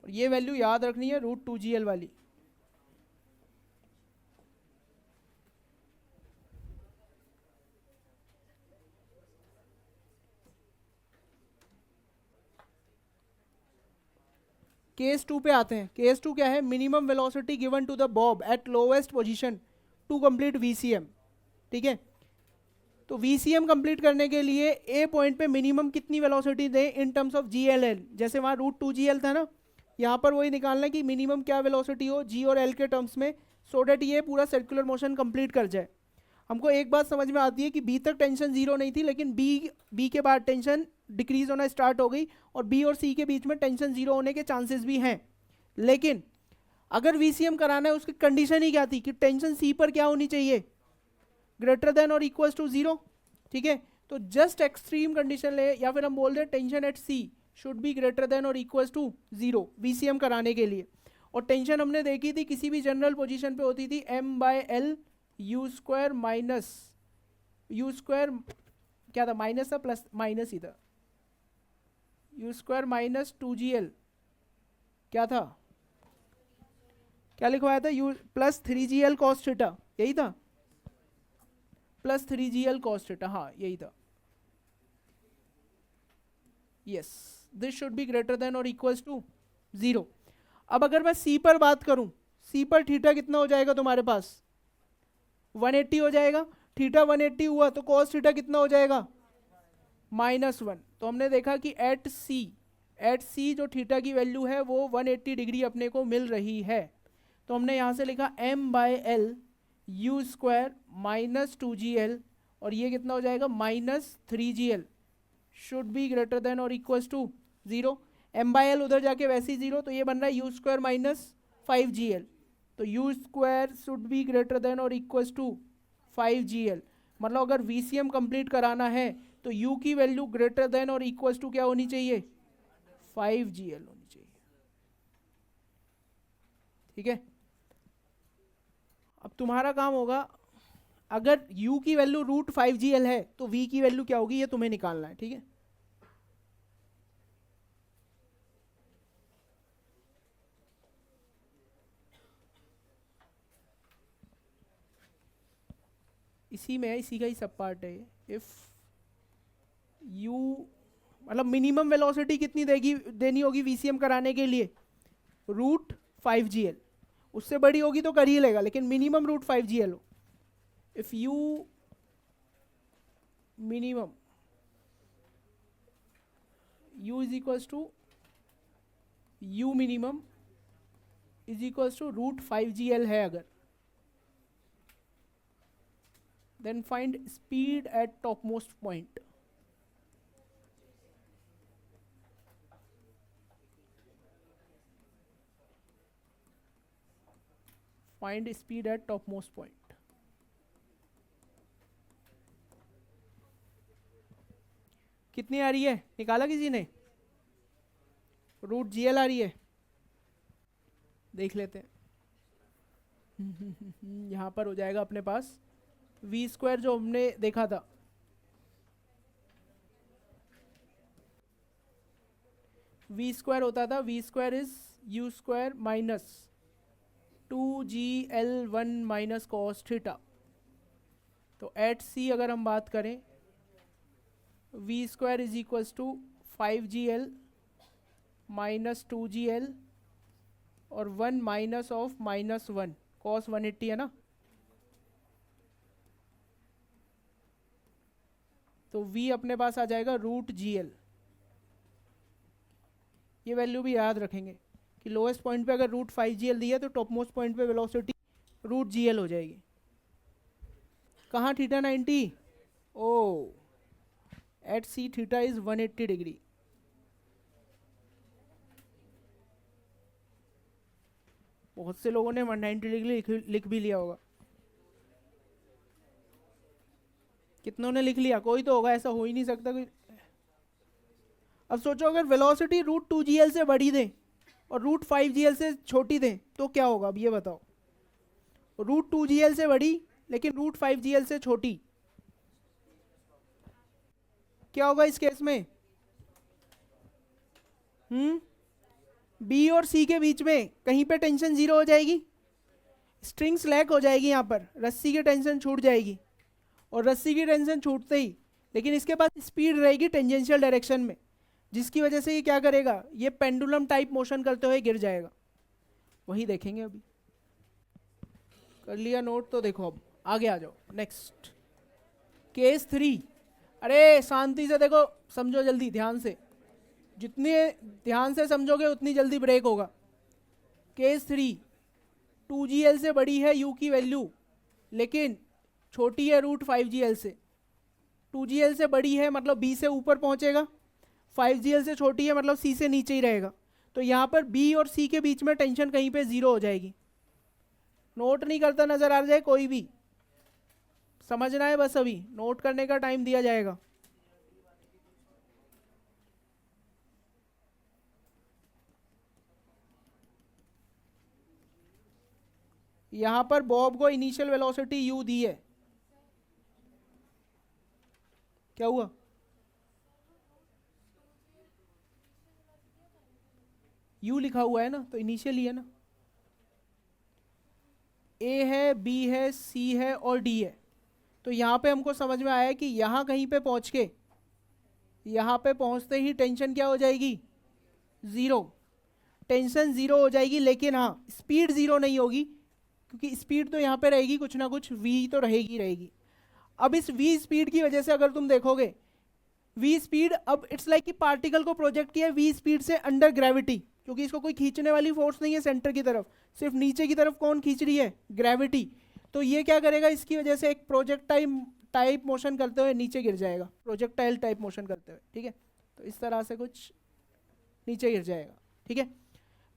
ये वैल्यू याद रखनी है, √2gl वाली। केस 2 पे आते हैं। केस 2 क्या है, minimum velocity given to the bob at lowest position to complete VCM. ठीक है, तो वीसीएम कंप्लीट करने के लिए ए पॉइंट पे मिनिमम कितनी वेलोसिटी दे इन टर्म्स ऑफ जीएलएल, जैसे वहाँ √2gl था ना, यहाँ पर वही निकालना है कि मिनिमम क्या वेलोसिटी हो जी और एल के टर्म्स में, सो डैट ये पूरा सर्कुलर मोशन कंप्लीट कर जाए। हमको एक बात समझ में आती है कि बी तक टेंशन जीरो नहीं थी, लेकिन बी के बाद टेंशन डिक्रीज होना स्टार्ट हो गई और बी और सी के बीच में टेंशन जीरो होने के चांसेस भी हैं। लेकिन अगर वीसीएम कराना है उसकी कंडीशन ही क्या थी कि टेंशन सी पर क्या होनी चाहिए, ग्रेटर देन और इक्वल टू जीरो। ठीक है, तो जस्ट एक्सट्रीम कंडीशन ले, या फिर हम बोल दें tension at C should be greater than और इक्वल टू जीरो वीसीएम कराने के लिए। और टेंशन हमने देखी थी किसी भी जनरल पोजीशन पे होती थी m/l you square minus u square क्या था, माइनस था प्लस माइनस ही था, यू स्क्वायर माइनस 2gl क्या था, क्या लिखवाया था, you plus 3gl cos theta, यही था, प्लस 3gl कॉस थीटा, हाँ यही था। Yes, this should be greater than और इक्वल्स टू जीरो। अब अगर मैं सी पर बात करूं, सी पर थीटा कितना हो जाएगा तुम्हारे पास, 180 हो जाएगा। थीटा 180 हुआ तो कॉस थीटा कितना हो जाएगा, -1। तो हमने देखा कि एट सी जो थीटा की वैल्यू है वो 180 डिग्री अपने को मिल रही है। तो हमने यहाँ से लिखा m/l you square minus 2gl, और ये कितना हो जाएगा -3gl should be greater than और इक्वल्स टू जीरो। m/l उधर जाके वैसे ही जीरो, तो ये बन रहा है यू स्क्वायर माइनस 5gl। तो you square should be greater than और इक्वल्स टू 5gl। मतलब अगर वीसीएम कंप्लीट कराना है तो u की वैल्यू ग्रेटर देन और इक्वल्स टू क्या होनी चाहिए, 5gl होनी चाहिए। ठीक है, अब तुम्हारा काम होगा, अगर u की वैल्यू √5gl है तो v की वैल्यू क्या होगी ये तुम्हें निकालना है। ठीक है, इसी में है, इसी का ही सब पार्ट है। इफ u मतलब मिनिमम वेलोसिटी कितनी देनी होगी वीसीएम कराने के लिए, √5gl। उससे बड़ी होगी तो कर ही लेगा, लेकिन मिनिमम √5gl हो। If you minimum u is equals to u minimum is equals to √5gl है अगर, then find speed at top most point. Find speed at top most point. कितनी आ रही है, निकाला किसी ने? √gl आ रही है, देख लेते हैं. यहाँ पर हो जाएगा अपने पास v² जो हमने देखा था, v² होता था v² is u² minus 2gl1 minus cos theta. तो एट c अगर हम बात करें v² is equals to 5gl minus 2gl और 1 माइनस ऑफ -1 cos 180 है ना. तो v अपने पास आ जाएगा √gl. ये वैल्यू भी याद रखेंगे कि लोएस्ट पॉइंट पे अगर √5gl दिया तो टॉप मोस्ट पॉइंट पे वेलोसिटी √gl हो जाएगी. कहाँ theta 90? Oh at C theta is 180 degree. बहुत से लोगों ने 190 डिग्री लिख भी लिया होगा. कितनों ने लिख लिया? कोई तो होगा, ऐसा हो ही नहीं सकता कोई. अब सोचो अगर वेलोसिटी √2gl से बड़ी दें और √5gl से छोटी दें तो क्या होगा, अब ये बताओ. √2gl से बड़ी लेकिन √5gl से छोटी, क्या होगा इस केस में? बी और सी के बीच में कहीं पे टेंशन 0 हो जाएगी, स्ट्रिंग स्लैक हो जाएगी, यहाँ पर रस्सी की टेंशन छूट जाएगी. और रस्सी की टेंशन छूटते ही लेकिन इसके पास स्पीड रहेगी टेंजेंशियल डायरेक्शन में, जिसकी वजह से ये क्या करेगा, ये पेंडुलम टाइप मोशन करते हुए गिर जाएगा. वही देखेंगे अभी. कर लिया नोट? तो देखो अब आगे आ जाओ. Next case 3. अरे शांति से देखो, समझो जल्दी ध्यान से. जितने ध्यान से समझोगे उतनी जल्दी ब्रेक होगा. केस 3, 2gl से बड़ी है u की वैल्यू लेकिन छोटी है √5gl से. 2gl से बड़ी है मतलब b से ऊपर पहुंचेगा, 5gl से छोटी है मतलब c से नीचे ही रहेगा. तो यहाँ पर b और c के बीच में टेंशन कहीं पे 0 हो जाएगी. नोट नहीं करता नजर आ जाए कोई भी, समझना है बस, अभी नोट करने का टाइम दिया जाएगा. यहां पर बॉब को इनिशियल वेलोसिटी u दी है. क्या हुआ? u लिखा हुआ है ना, तो इनिशियल ही है ना. a है, b है, c है और d है. तो यहाँ पे हमको समझ में आया कि यहाँ कहीं पे पहुँच के, यहाँ पे पहुँचते ही टेंशन क्या हो जाएगी? 0. टेंशन 0 हो जाएगी लेकिन हाँ स्पीड 0 नहीं होगी, क्योंकि स्पीड तो यहाँ पे रहेगी, कुछ ना कुछ v तो रहेगी. अब इस v स्पीड की वजह से अगर तुम देखोगे, v स्पीड अब इट्स लाइक कि पार्टिकल को प्रोजेक्ट किया v स्पीड से अंडर ग्रेविटी, क्योंकि इसको कोई खींचने वाली फोर्स नहीं है सेंटर की तरफ, सिर्फ नीचे की तरफ कौन खींच रही है? ग्रेविटी. तो ये क्या करेगा, इसकी वजह से एक प्रोजेक्टाइल टाइप मोशन करते हुए नीचे गिर जाएगा, प्रोजेक्टाइल टाइप मोशन करते हुए. ठीक है, तो इस तरह से कुछ नीचे गिर जाएगा. ठीक है,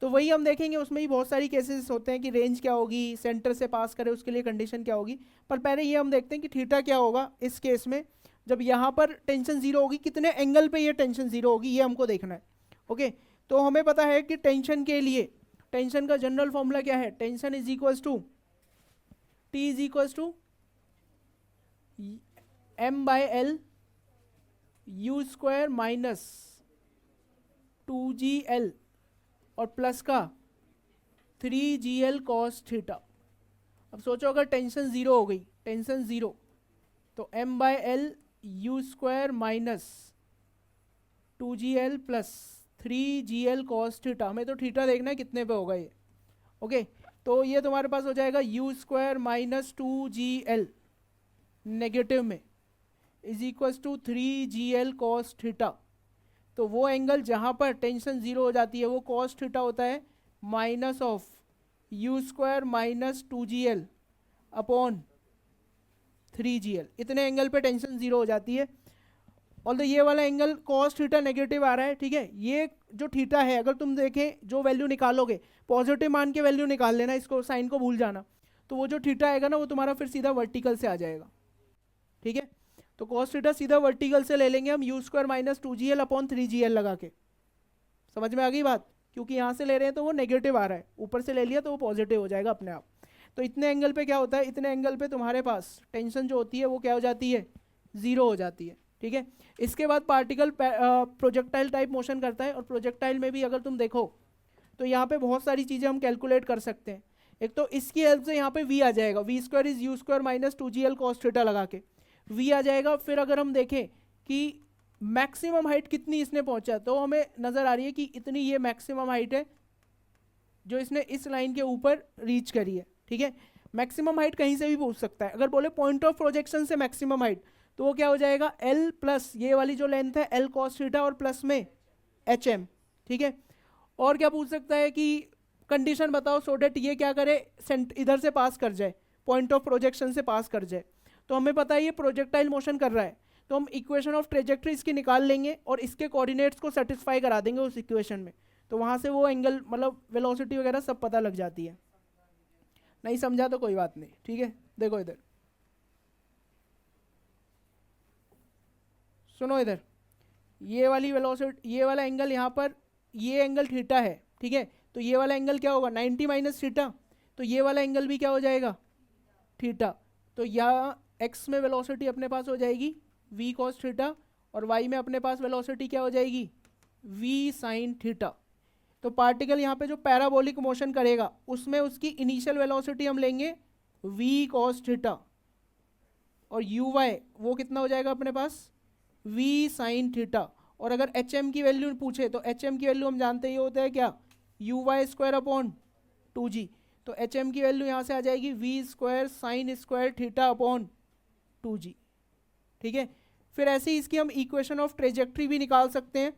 तो वही हम देखेंगे. उसमें ही बहुत सारी केसेस होते हैं कि रेंज क्या होगी, सेंटर से पास करे उसके लिए कंडीशन क्या होगी. पर पहले ये हम देखते हैं कि थीटा क्या होगा इस केस में, जब यहाँ पर टेंशन 0 होगी, कितने एंगल पे ये टेंशन 0 होगी ये हमको देखना है. ओके, तो हमें पता है कि टेंशन के लिए टेंशन का जनरल फॉर्मूला क्या है? Tension is equals to T is equals to m/l u² minus 2gl और प्लस का 3gl cos थीटा. अब सोचो अगर टेंशन 0 हो गई, टेंशन 0, तो m/l u² minus 2gl plus 3gl cos theta. हमें तो थीटा देखना है कितने पे होगा ये. ओके, तो ये तुम्हारे पास हो जाएगा u² माइनस 2gl नेगेटिव में is equals to 3gl cos theta. तो वो एंगल जहाँ पर टेंशन जीरो हो जाती है वो cos थीटा होता है minus of you square minus 2gl upon 3gl। इतने एंगल पे टेंशन जीरो हो जाती है। और तो ये वाला एंगल cos थीटा नेगेटिव आ रहा है, ठीक है। ये जो थीटा है अगर तुम देखें जो वैल्यू निकालोगे पॉजिटिव मान के वैल्यू निकाल लेना, इसको साइन को भूल जाना। तो वो जो थीटा आएगा ना वो तुम्हारा फिर सीधा वर्टिकल से आ जाएगा, ठीक है। तो cos थीटा सीधा वर्टिकल से ले लेंगे हम you square minus 2gl upon 3gl लगा के। समझ में आ गई बात? क्योंकि यहाँ से ले रहे हैं तो वो नेगेटिव आ रहा है, ऊपर से ले लिया तो वो पॉजिटिव हो जाएगा अपने आप। तो इतने एंगल पे क्या होता है, इतने एंगल पे तुम्हारे पास टेंशन जो होती है वो क्या हो जाती है, जीरो हो जाती है, ठीक है। इसके बाद पार्टिकल प्रोजेक्टाइल टाइप मोशन करता है, और प्रोजेक्टाइल में भी अगर तुम देखो तो यहाँ पे बहुत सारी चीज़ें हम कैलकुलेट कर सकते हैं। एक तो इसकी हेल्प से यहाँ पे v आ जाएगा, v square is u square minus 2gl cos theta लगा के v आ जाएगा। फिर अगर हम देखें कि मैक्सिमम हाइट कितनी इसने पहुंचा तो हमें नज़र आ रही है कि इतनी ये मैक्सिमम हाइट है जो इसने इस लाइन के ऊपर रीच करी है, ठीक है। मैक्सिमम हाइट कहीं से भी पूछ सकता है। अगर बोले पॉइंट ऑफ प्रोजेक्शन से मैक्सिमम हाइट तो वो क्या हो जाएगा, l प्लस ये वाली जो लेंथ है l cos थीटा और प्लस में hm, ठीक है। और क्या पूछ सकता है कि कंडीशन बताओ सो डेट ये क्या करे, इधर से पास कर जाए, पॉइंट ऑफ प्रोजेक्शन से पास कर जाए। तो हमें पता है ये प्रोजेक्टाइल मोशन कर रहा है, तो हम इक्वेशन ऑफ ट्रेजेक्ट्री इसकी निकाल लेंगे और इसके कोऑर्डिनेट्स को सेटिस्फाई करा देंगे उस इक्वेशन में। तो वहाँ से वो एंगल मतलब वेलोसिटी वगैरह सब पता लग जाती है। नहीं समझा तो कोई बात नहीं, ठीक है। देखो इधर सुनो, इधर ये वाली वेलोसिटी, ये वाला एंगल यहाँ पर, ये एंगल थीटा है, ठीक है। तो ये वाला एंगल क्या होगा 90 माइनस थीटा, तो ये वाला एंगल भी क्या हो जाएगा थीटा। तो यहाँ x में वेलोसिटी अपने पास हो जाएगी v cos थीटा और y में अपने पास वेलोसिटी क्या हो जाएगी v sin थीटा। तो पार्टिकल यहाँ पे जो पैराबोलिक मोशन करेगा उसमें उसकी इनिशियल वेलोसिटी हम लेंगे v cos थीटा और uy वो कितना हो जाएगा अपने पास v sin थीटा। और अगर hm की वैल्यू पूछे तो hm की वैल्यू हम जानते ही होता है क्या, uy स्क्वायर अपॉन 2g। तो hm की वैल्यू यहाँ से आ जाएगी v square sine square theta upon 2g, ठीक है। फिर ऐसे ही इसकी हम इक्वेशन ऑफ ट्रेजेक्ट्री भी निकाल सकते हैं।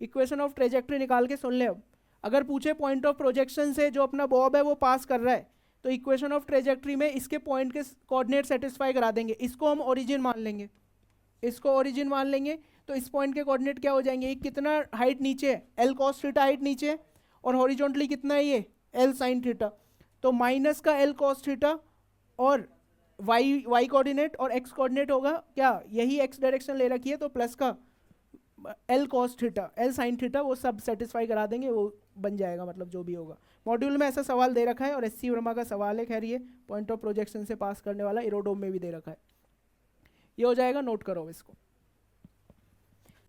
इक्वेशन ऑफ ट्रेजेक्ट्री निकाल के सुन ले। अब अगर पूछे पॉइंट ऑफ प्रोजेक्शन से जो अपना बॉब है वो पास कर रहा है तो इक्वेशन ऑफ ट्रेजेक्ट्री में इसके पॉइंट के कोऑर्डिनेट सेटिस्फाई करा देंगे। इसको हम ओरिजिन मान लेंगे, इसको ओरिजिन मान लेंगे। तो इस पॉइंट के कोऑर्डिनेट क्या हो जाएंगे, कितना हाइट नीचे है l cos थीटा हाइट नीचे है और हॉरिजॉन्टली कितना है ये l sin थीटा। तो माइनस का l cos थीटा और y कोऑर्डिनेट और x कोऑर्डिनेट होगा क्या, यही x डायरेक्शन ले रखी है तो प्लस का l cos theta l sin theta, वो सब सेटिस्फाई करा देंगे, वो बन जाएगा मतलब जो भी होगा। मॉड्यूल में ऐसा सवाल दे रखा है और SC वर्मा का सवाल है, खैर ये पॉइंट ऑफ प्रोजेक्शन से पास करने वाला, एरोडोम में भी दे रखा है। ये हो जाएगा, नोट करो इसको,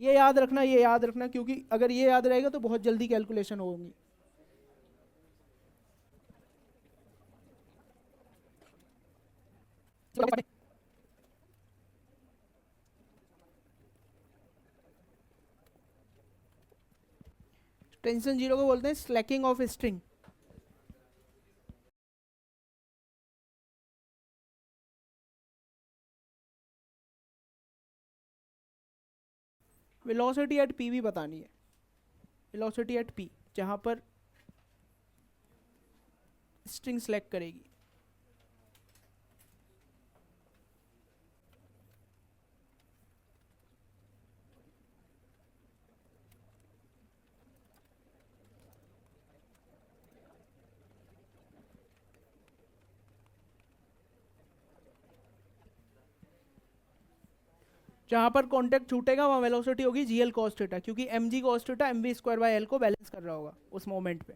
ये याद रखना, ये याद रखना, क्योंकि अगर ये याद रहेगा तो बहुत जल्दी कैलकुलेशन होगी। टेंशन जीरो को बोलते हैं Slaking of string. Velocity at P भी बतानी है, वेलोसिटी एट पी जहाँ पर स्ट्रिंग सेलेक्ट करेगी। जहाँ पर कॉन्टेक्ट छूटेगा वहाँ वेलोसिटी होगी GL cos थीटा, क्योंकि mg cos theta mv square by l को बैलेंस कर रहा होगा उस मोमेंट पे।